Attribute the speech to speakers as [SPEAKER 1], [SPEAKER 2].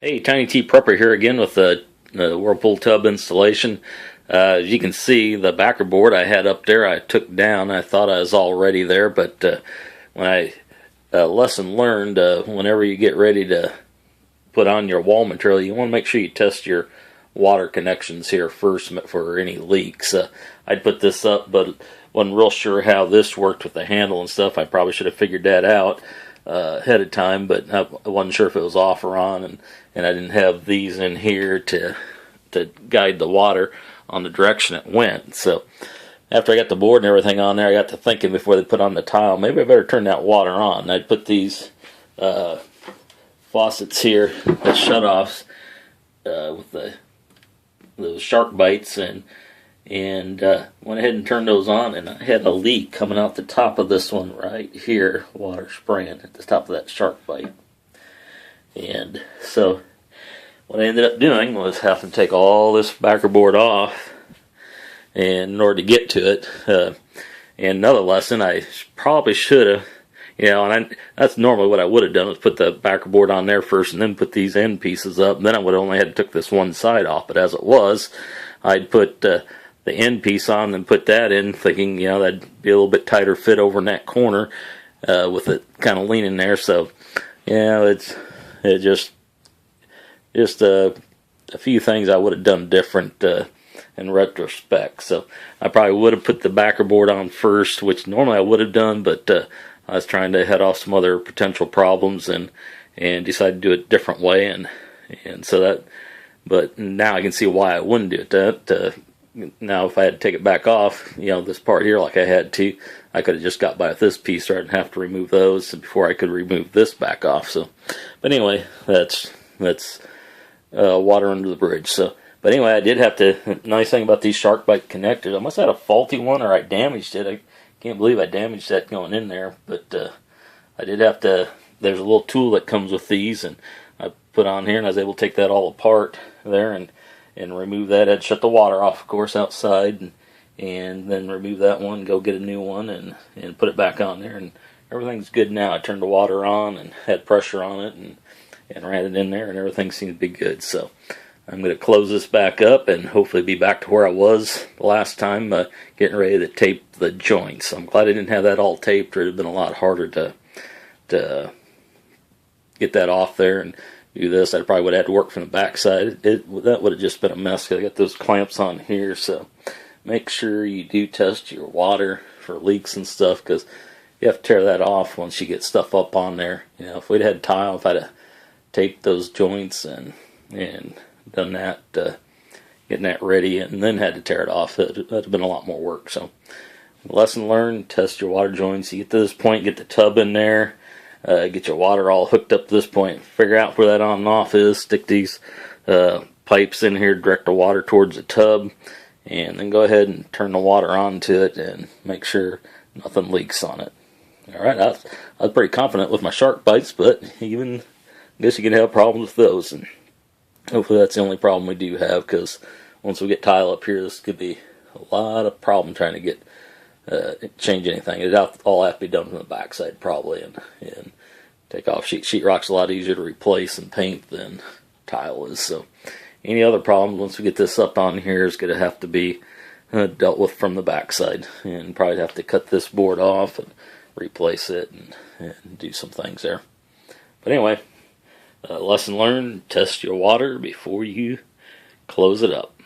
[SPEAKER 1] Hey, Tiny T Prepper here again with the Whirlpool tub installation. As you can see, the backer board I had up there I took down. I thought I was all ready there, but when I lesson learned, whenever you get ready to put on your wall material, you want to make sure you test your water connections here first for any leaks. I'd put this up, but wasn't real sure how this worked with the handle and stuff. I probably should have figured that out ahead of time, but I wasn't sure if it was off or on, and I didn't have these in here to guide the water on the direction it went. So after I got the board and everything on there, I got to thinking before they put on the tile, maybe I better turn that water on. I'd put these faucets here, the shutoffs with those shark bites, and went ahead and turned those on, and I had a leak coming out the top of this one right here, water spraying at the top of that shark bite. And so what I ended up doing was having to take all this backer board off and in order to get to it. And another lesson, I probably should have, and that's normally what I would have done, was put the backer board on there first and then put these end pieces up, and then I would have only had to took this one side off. But as it was, I'd put the end piece on and put that in, thinking that'd be a little bit tighter fit over in that corner with it kind of leaning there. So it's just a few things I would have done different in retrospect. So I probably would have put the backer board on first, which normally I would have done, but I was trying to head off some other potential problems and decided to do it a different way, and so that. But now I can see why I wouldn't do it. That now if I had to take it back off, this part here like I had to, I could have just got by with this piece rather than have to remove those before I could remove this back off. So, but anyway, that's water under the bridge. So, but anyway, I did have to. Nice thing about these shark bite connectors, I must have had a faulty one or I damaged it. I can't believe I damaged that going in there, but I did have to. There's a little tool that comes with these, and I put on here, and I was able to take that all apart there and remove that. I'd shut the water off, of course, outside, and then remove that one, go get a new one, and put it back on there, and everything's good now. I turned the water on and had pressure on it, and ran it in there, and everything seems to be good. So I'm going to close this back up and hopefully be back to where I was the last time, getting ready to tape the joints. I'm glad I didn't have that all taped, or it would have been a lot harder to get that off there and do this. I probably would have had to work from the backside. That would have just been a mess, because I got those clamps on here. So make sure you do test your water for leaks and stuff, because you have to tear that off once you get stuff up on there. If we'd had tile, if I'd have taped those joints and done that, getting that ready, and then had to tear it off, that'd have been a lot more work. So lesson learned: test your water joints. You get to this point, get the tub in there, get your water all hooked up to this point, figure out where that on and off is, stick these pipes in here, direct the water towards the tub, and then go ahead and turn the water on to it and make sure nothing leaks on it. Alright, I was pretty confident with my shark bites, but even I guess you can have problems with those, and hopefully that's the only problem we do have, because once we get tile up here, this could be a lot of problem trying to get change anything. It all have to be done from the backside probably, and take off sheetrock's a lot easier to replace and paint than tile is. So any other problems once we get this up on here is going to have to be dealt with from the backside, and probably have to cut this board off and replace it and do some things there. But anyway, lesson learned: test your water before you close it up.